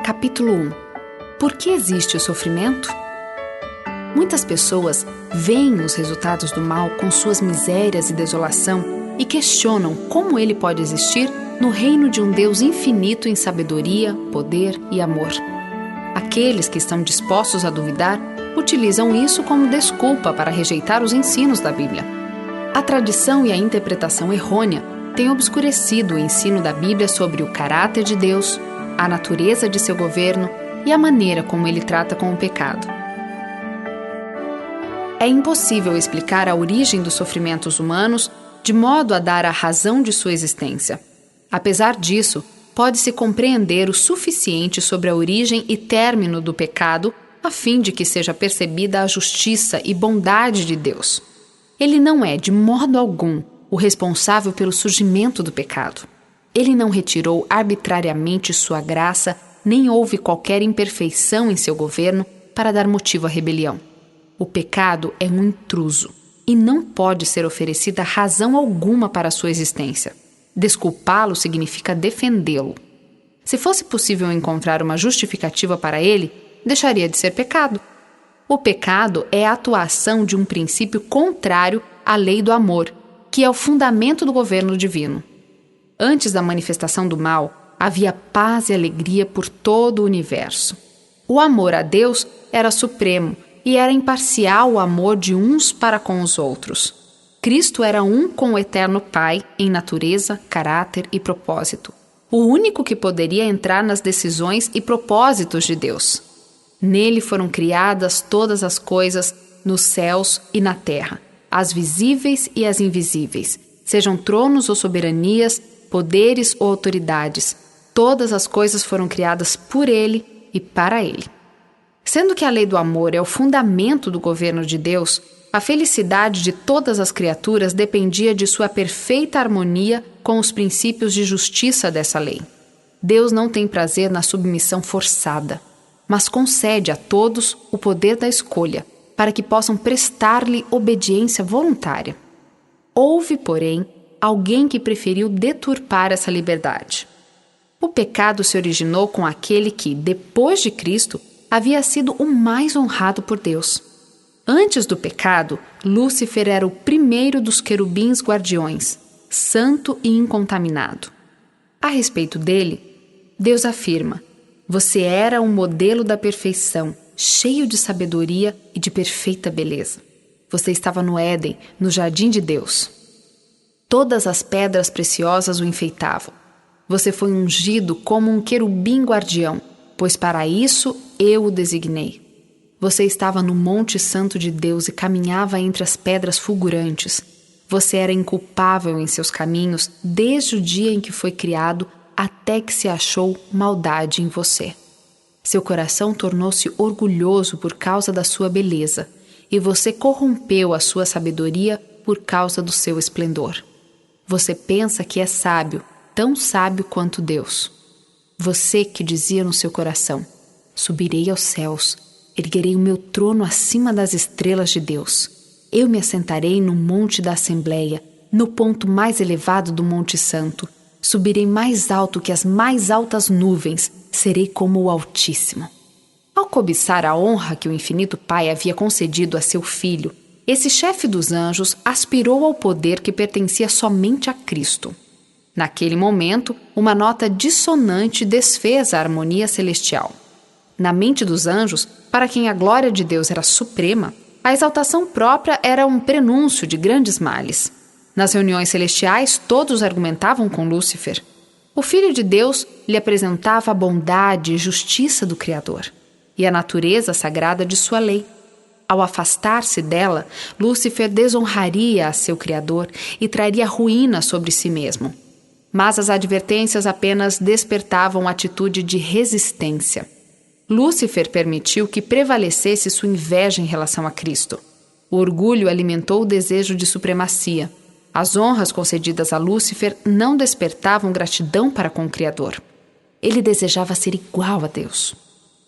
Capítulo 1. Por que existe o sofrimento? Muitas pessoas veem os resultados do mal com suas misérias e desolação e questionam como ele pode existir no reino de um Deus infinito em sabedoria, poder e amor. Aqueles que estão dispostos a duvidar utilizam isso como desculpa para rejeitar os ensinos da Bíblia. A tradição e a interpretação errônea têm obscurecido o ensino da Bíblia sobre o caráter de Deus, a natureza de seu governo e a maneira como ele trata com o pecado. É impossível explicar a origem dos sofrimentos humanos de modo a dar a razão de sua existência. Apesar disso, pode-se compreender o suficiente sobre a origem e término do pecado a fim de que seja percebida a justiça e bondade de Deus. Ele não é, de modo algum, o responsável pelo surgimento do pecado. Ele não retirou arbitrariamente sua graça, nem houve qualquer imperfeição em seu governo para dar motivo à rebelião. O pecado é um intruso e não pode ser oferecida razão alguma para sua existência. Desculpá-lo significa defendê-lo. Se fosse possível encontrar uma justificativa para ele, deixaria de ser pecado. O pecado é a atuação de um princípio contrário à lei do amor, que é o fundamento do governo divino. Antes da manifestação do mal, havia paz e alegria por todo o universo. O amor a Deus era supremo e era imparcial o amor de uns para com os outros. Cristo era um com o eterno Pai em natureza, caráter e propósito. O único que poderia entrar nas decisões e propósitos de Deus. Nele foram criadas todas as coisas nos céus e na terra, as visíveis e as invisíveis, sejam tronos ou soberanias, poderes ou autoridades. Todas as coisas foram criadas por Ele e para Ele. Sendo que a lei do amor é o fundamento do governo de Deus, a felicidade de todas as criaturas dependia de sua perfeita harmonia com os princípios de justiça dessa lei. Deus não tem prazer na submissão forçada, mas concede a todos o poder da escolha, para que possam prestar-lhe obediência voluntária. Houve, porém, alguém que preferiu deturpar essa liberdade. O pecado se originou com aquele que, depois de Cristo, havia sido o mais honrado por Deus. Antes do pecado, Lúcifer era o primeiro dos querubins guardiões, santo e incontaminado. A respeito dele, Deus afirma: você era um modelo da perfeição, cheio de sabedoria e de perfeita beleza. Você estava no Éden, no jardim de Deus. Todas as pedras preciosas o enfeitavam. Você foi ungido como um querubim guardião, pois para isso eu o designei. Você estava no Monte Santo de Deus e caminhava entre as pedras fulgurantes. Você era inculpável em seus caminhos desde o dia em que foi criado até que se achou maldade em você. Seu coração tornou-se orgulhoso por causa da sua beleza, e você corrompeu a sua sabedoria por causa do seu esplendor. Você pensa que é sábio, tão sábio quanto Deus. Você que dizia no seu coração: subirei aos céus, erguerei o meu trono acima das estrelas de Deus. Eu me assentarei no monte da Assembleia, no ponto mais elevado do Monte Santo. Subirei mais alto que as mais altas nuvens, serei como o Altíssimo. Ao cobiçar a honra que o infinito Pai havia concedido a seu filho, esse chefe dos anjos aspirou ao poder que pertencia somente a Cristo. Naquele momento, uma nota dissonante desfez a harmonia celestial. Na mente dos anjos, para quem a glória de Deus era suprema, a exaltação própria era um prenúncio de grandes males. Nas reuniões celestiais, todos argumentavam com Lúcifer. O Filho de Deus lhe apresentava a bondade e justiça do Criador e a natureza sagrada de sua lei. Ao afastar-se dela, Lúcifer desonraria a seu Criador e traria ruína sobre si mesmo. Mas as advertências apenas despertavam atitude de resistência. Lúcifer permitiu que prevalecesse sua inveja em relação a Cristo. O orgulho alimentou o desejo de supremacia. As honras concedidas a Lúcifer não despertavam gratidão para com o Criador. Ele desejava ser igual a Deus.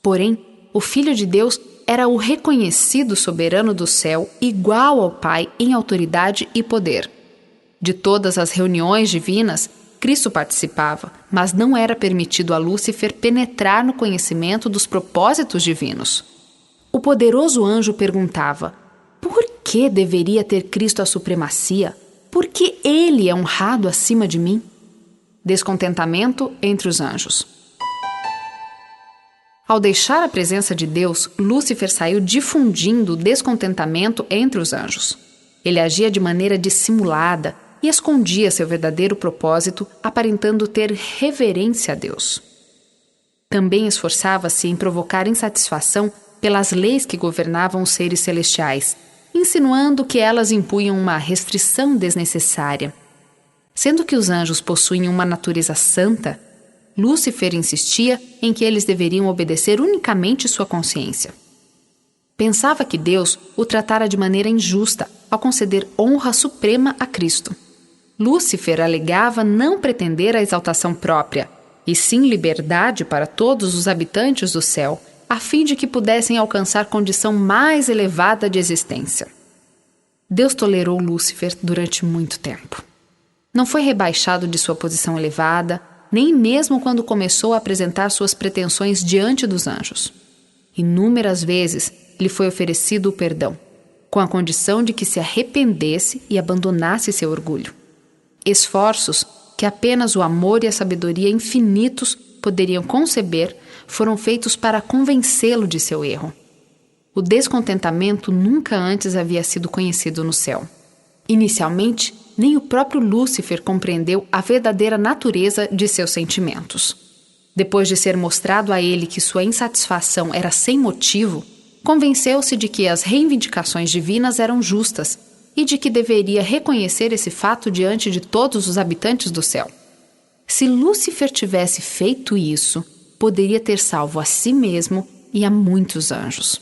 Porém, o Filho de Deus era o reconhecido soberano do céu, igual ao Pai em autoridade e poder. De todas as reuniões divinas, Cristo participava, mas não era permitido a Lúcifer penetrar no conhecimento dos propósitos divinos. O poderoso anjo perguntava: por que deveria ter Cristo a supremacia? Por que ele é honrado acima de mim? Descontentamento entre os anjos. Ao deixar a presença de Deus, Lúcifer saiu difundindo o descontentamento entre os anjos. Ele agia de maneira dissimulada e escondia seu verdadeiro propósito, aparentando ter reverência a Deus. Também esforçava-se em provocar insatisfação pelas leis que governavam os seres celestiais, insinuando que elas impunham uma restrição desnecessária. Sendo que os anjos possuem uma natureza santa, Lúcifer insistia em que eles deveriam obedecer unicamente sua consciência. Pensava que Deus o tratara de maneira injusta ao conceder honra suprema a Cristo. Lúcifer alegava não pretender a exaltação própria, e sim liberdade para todos os habitantes do céu, a fim de que pudessem alcançar condição mais elevada de existência. Deus tolerou Lúcifer durante muito tempo. Não foi rebaixado de sua posição elevada, nem mesmo quando começou a apresentar suas pretensões diante dos anjos. Inúmeras vezes lhe foi oferecido o perdão, com a condição de que se arrependesse e abandonasse seu orgulho. Esforços que apenas o amor e a sabedoria infinitos poderiam conceber foram feitos para convencê-lo de seu erro. O descontentamento nunca antes havia sido conhecido no céu. Inicialmente, nem o próprio Lúcifer compreendeu a verdadeira natureza de seus sentimentos. Depois de ser mostrado a ele que sua insatisfação era sem motivo, convenceu-se de que as reivindicações divinas eram justas e de que deveria reconhecer esse fato diante de todos os habitantes do céu. Se Lúcifer tivesse feito isso, poderia ter salvo a si mesmo e a muitos anjos.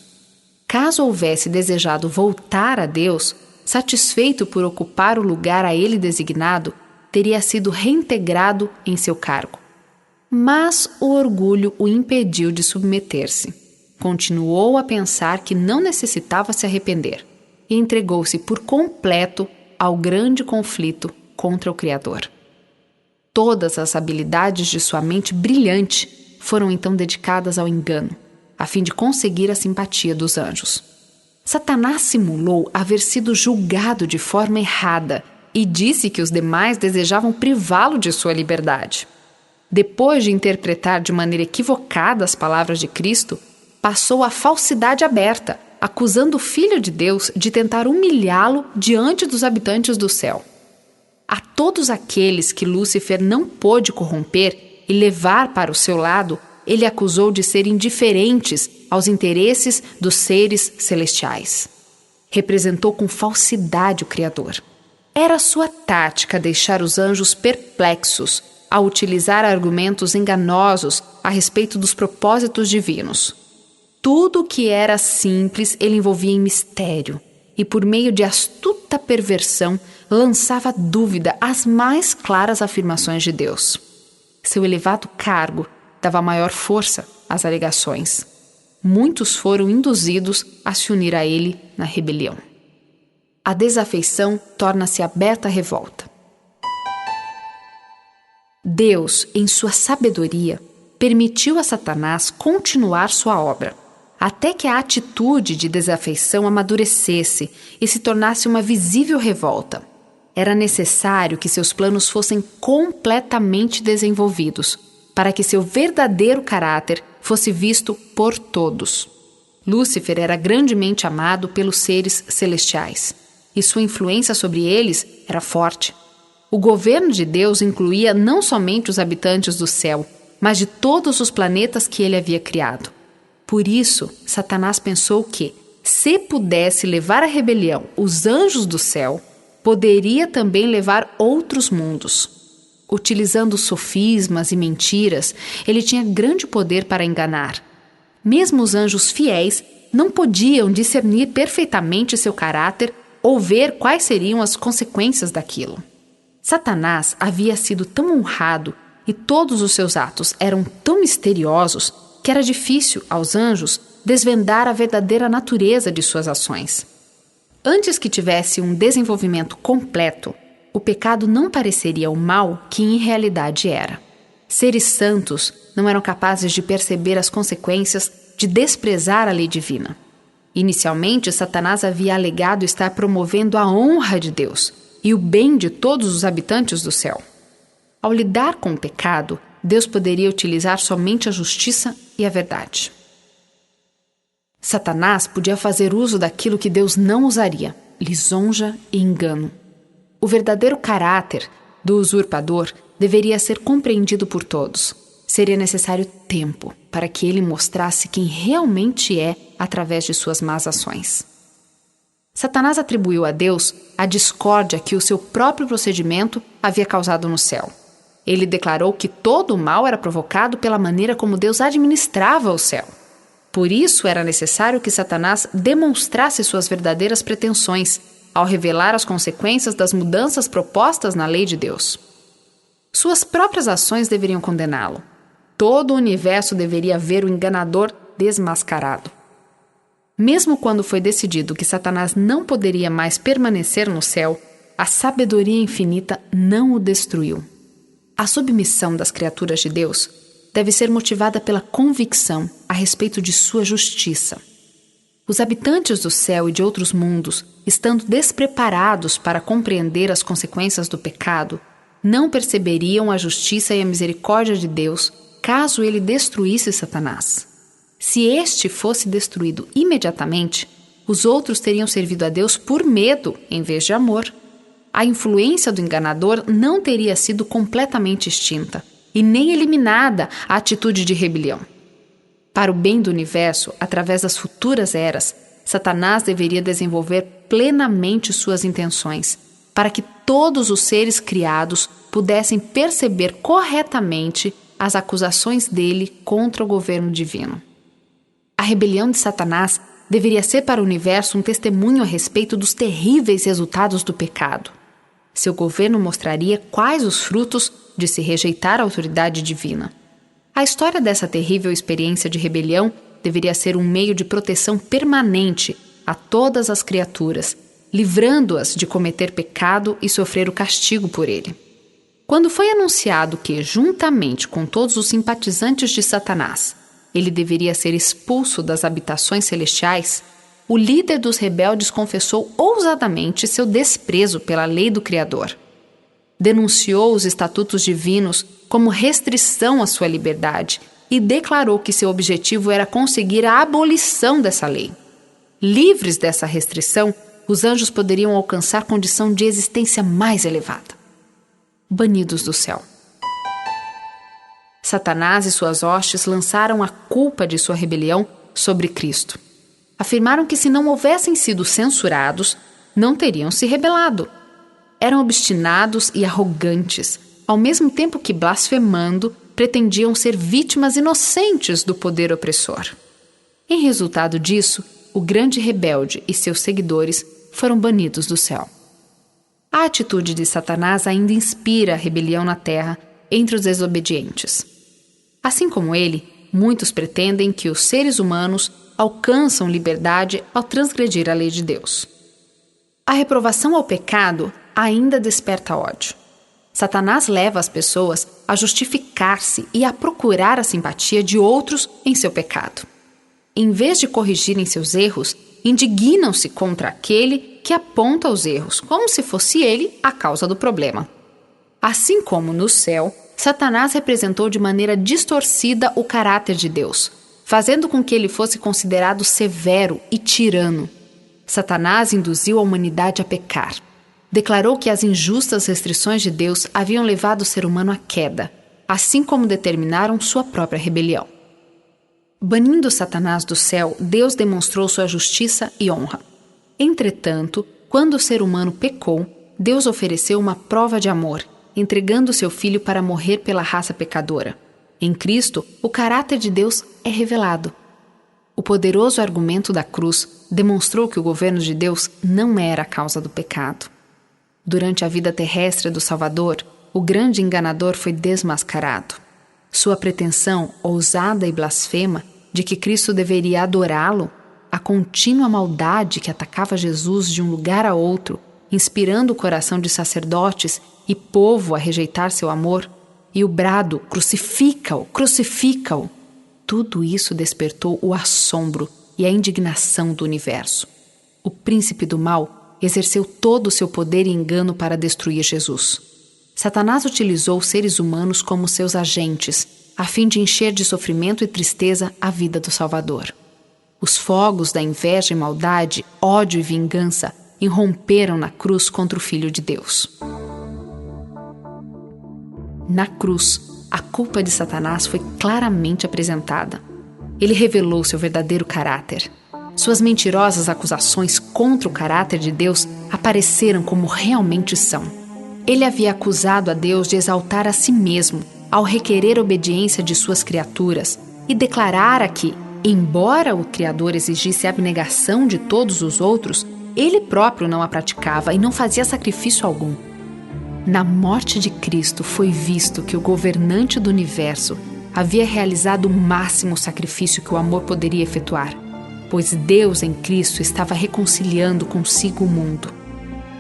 Caso houvesse desejado voltar a Deus, satisfeito por ocupar o lugar a ele designado, teria sido reintegrado em seu cargo. Mas o orgulho o impediu de submeter-se. Continuou a pensar que não necessitava se arrepender e entregou-se por completo ao grande conflito contra o Criador. Todas as habilidades de sua mente brilhante foram então dedicadas ao engano, a fim de conseguir a simpatia dos anjos. Satanás simulou haver sido julgado de forma errada e disse que os demais desejavam privá-lo de sua liberdade. Depois de interpretar de maneira equivocada as palavras de Cristo, passou à falsidade aberta, acusando o Filho de Deus de tentar humilhá-lo diante dos habitantes do céu. A todos aqueles que Lúcifer não pôde corromper e levar para o seu lado, ele acusou de serem indiferentes aos interesses dos seres celestiais. Representou com falsidade o Criador. Era sua tática deixar os anjos perplexos ao utilizar argumentos enganosos a respeito dos propósitos divinos. Tudo o que era simples ele envolvia em mistério e, por meio de astuta perversão, lançava dúvida às mais claras afirmações de Deus. Seu elevado cargo dava maior força às alegações. Muitos foram induzidos a se unir a ele na rebelião. A desafeição torna-se aberta revolta. Deus, em sua sabedoria, permitiu a Satanás continuar sua obra, até que a atitude de desafeição amadurecesse e se tornasse uma visível revolta. Era necessário que seus planos fossem completamente desenvolvidos, para que seu verdadeiro caráter fosse visto por todos. Lúcifer era grandemente amado pelos seres celestiais, e sua influência sobre eles era forte. O governo de Deus incluía não somente os habitantes do céu, mas de todos os planetas que ele havia criado. Por isso, Satanás pensou que, se pudesse levar à rebelião os anjos do céu, poderia também levar outros mundos. Utilizando sofismas e mentiras, ele tinha grande poder para enganar. Mesmo os anjos fiéis não podiam discernir perfeitamente seu caráter ou ver quais seriam as consequências daquilo. Satanás havia sido tão honrado e todos os seus atos eram tão misteriosos que era difícil aos anjos desvendar a verdadeira natureza de suas ações. Antes que tivesse um desenvolvimento completo, o pecado não pareceria o mal que em realidade era. Seres santos não eram capazes de perceber as consequências de desprezar a lei divina. Inicialmente, Satanás havia alegado estar promovendo a honra de Deus e o bem de todos os habitantes do céu. Ao lidar com o pecado, Deus poderia utilizar somente a justiça e a verdade. Satanás podia fazer uso daquilo que Deus não usaria: lisonja e engano. O verdadeiro caráter do usurpador deveria ser compreendido por todos. Seria necessário tempo para que ele mostrasse quem realmente é através de suas más ações. Satanás atribuiu a Deus a discórdia que o seu próprio procedimento havia causado no céu. Ele declarou que todo o mal era provocado pela maneira como Deus administrava o céu. Por isso era necessário que Satanás demonstrasse suas verdadeiras pretensões ao revelar as consequências das mudanças propostas na lei de Deus. Suas próprias ações deveriam condená-lo. Todo o universo deveria ver o enganador desmascarado. Mesmo quando foi decidido que Satanás não poderia mais permanecer no céu, a sabedoria infinita não o destruiu. A submissão das criaturas de Deus deve ser motivada pela convicção a respeito de sua justiça. Os habitantes do céu e de outros mundos, estando despreparados para compreender as consequências do pecado, não perceberiam a justiça e a misericórdia de Deus caso ele destruísse Satanás. Se este fosse destruído imediatamente, os outros teriam servido a Deus por medo em vez de amor. A influência do enganador não teria sido completamente extinta e nem eliminada a atitude de rebelião. Para o bem do universo, através das futuras eras, Satanás deveria desenvolver plenamente suas intenções, para que todos os seres criados pudessem perceber corretamente as acusações dele contra o governo divino. A rebelião de Satanás deveria ser para o universo um testemunho a respeito dos terríveis resultados do pecado. Seu governo mostraria quais os frutos de se rejeitar a autoridade divina. A história dessa terrível experiência de rebelião deveria ser um meio de proteção permanente a todas as criaturas, livrando-as de cometer pecado e sofrer o castigo por ele. Quando foi anunciado que, juntamente com todos os simpatizantes de Satanás, ele deveria ser expulso das habitações celestiais, o líder dos rebeldes confessou ousadamente seu desprezo pela lei do Criador. Denunciou os estatutos divinos como restrição à sua liberdade e declarou que seu objetivo era conseguir a abolição dessa lei. Livres dessa restrição, os anjos poderiam alcançar condição de existência mais elevada. Banidos do céu. Satanás e suas hostes lançaram a culpa de sua rebelião sobre Cristo. Afirmaram que se não houvessem sido censurados, não teriam se rebelado. Eram obstinados e arrogantes, ao mesmo tempo que, blasfemando, pretendiam ser vítimas inocentes do poder opressor. Em resultado disso, o grande rebelde e seus seguidores foram banidos do céu. A atitude de Satanás ainda inspira a rebelião na terra entre os desobedientes. Assim como ele, muitos pretendem que os seres humanos alcançam liberdade ao transgredir a lei de Deus. A reprovação ao pecado ainda desperta ódio. Satanás leva as pessoas a justificar-se e a procurar a simpatia de outros em seu pecado. Em vez de corrigirem seus erros, indignam-se contra aquele que aponta os erros, como se fosse ele a causa do problema. Assim como no céu, Satanás representou de maneira distorcida o caráter de Deus, fazendo com que ele fosse considerado severo e tirano. Satanás induziu a humanidade a pecar. Declarou que as injustas restrições de Deus haviam levado o ser humano à queda, assim como determinaram sua própria rebelião. Banindo Satanás do céu, Deus demonstrou sua justiça e honra. Entretanto, quando o ser humano pecou, Deus ofereceu uma prova de amor, entregando seu Filho para morrer pela raça pecadora. Em Cristo, o caráter de Deus é revelado. O poderoso argumento da cruz demonstrou que o governo de Deus não era a causa do pecado. Durante a vida terrestre do Salvador, o grande enganador foi desmascarado. Sua pretensão, ousada e blasfema, de que Cristo deveria adorá-lo, a contínua maldade que atacava Jesus de um lugar a outro, inspirando o coração de sacerdotes e povo a rejeitar seu amor, e o brado, crucifica-o, crucifica-o, tudo isso despertou o assombro e a indignação do universo. O príncipe do mal exerceu todo o seu poder e engano para destruir Jesus. Satanás utilizou os seres humanos como seus agentes, a fim de encher de sofrimento e tristeza a vida do Salvador. Os fogos da inveja e maldade, ódio e vingança irromperam na cruz contra o Filho de Deus. Na cruz, a culpa de Satanás foi claramente apresentada. Ele revelou seu verdadeiro caráter. Suas mentirosas acusações contra o caráter de Deus apareceram como realmente são. Ele havia acusado a Deus de exaltar a si mesmo ao requerer obediência de suas criaturas e declarara que, embora o Criador exigisse a abnegação de todos os outros, ele próprio não a praticava e não fazia sacrifício algum. Na morte de Cristo foi visto que o governante do universo havia realizado o máximo sacrifício que o amor poderia efetuar, pois Deus em Cristo estava reconciliando consigo o mundo.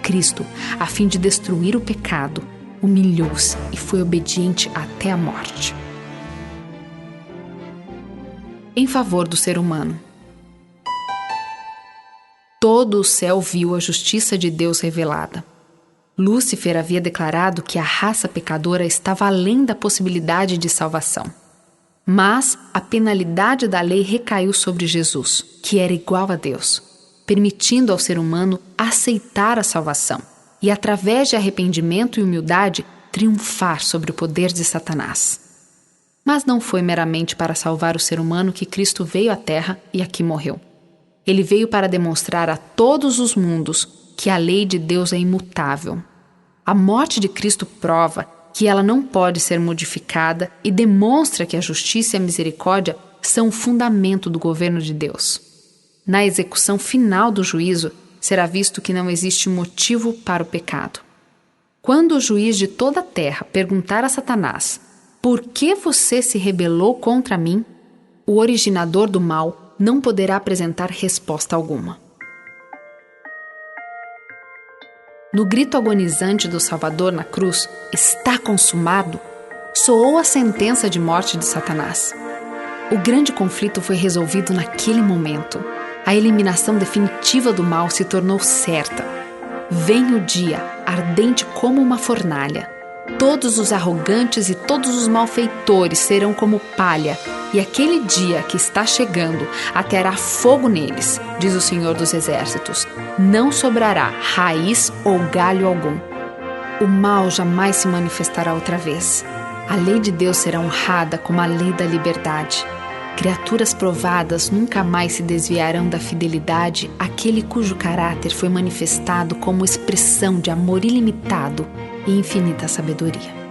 Cristo, a fim de destruir o pecado, humilhou-se e foi obediente até a morte. Em favor do ser humano. Todo o céu viu a justiça de Deus revelada. Lúcifer havia declarado que a raça pecadora estava além da possibilidade de salvação. Mas a penalidade da lei recaiu sobre Jesus, que era igual a Deus, permitindo ao ser humano aceitar a salvação e, através de arrependimento e humildade, triunfar sobre o poder de Satanás. Mas não foi meramente para salvar o ser humano que Cristo veio à Terra e aqui morreu. Ele veio para demonstrar a todos os mundos que a lei de Deus é imutável. A morte de Cristo prova que ela não pode ser modificada e demonstra que a justiça e a misericórdia são o fundamento do governo de Deus. Na execução final do juízo, será visto que não existe motivo para o pecado. Quando o juiz de toda a terra perguntar a Satanás: "Por que você se rebelou contra mim?", o originador do mal não poderá apresentar resposta alguma. No grito agonizante do Salvador na cruz, "Está consumado", soou a sentença de morte de Satanás. O grande conflito foi resolvido naquele momento. A eliminação definitiva do mal se tornou certa. Vem o dia, ardente como uma fornalha. Todos os arrogantes e todos os malfeitores serão como palha, e aquele dia que está chegando ateará fogo neles, diz o Senhor dos Exércitos. Não sobrará raiz ou galho algum. O mal jamais se manifestará outra vez. A lei de Deus será honrada como a lei da liberdade. Criaturas provadas nunca mais se desviarão da fidelidade àquele cujo caráter foi manifestado como expressão de amor ilimitado e infinita sabedoria.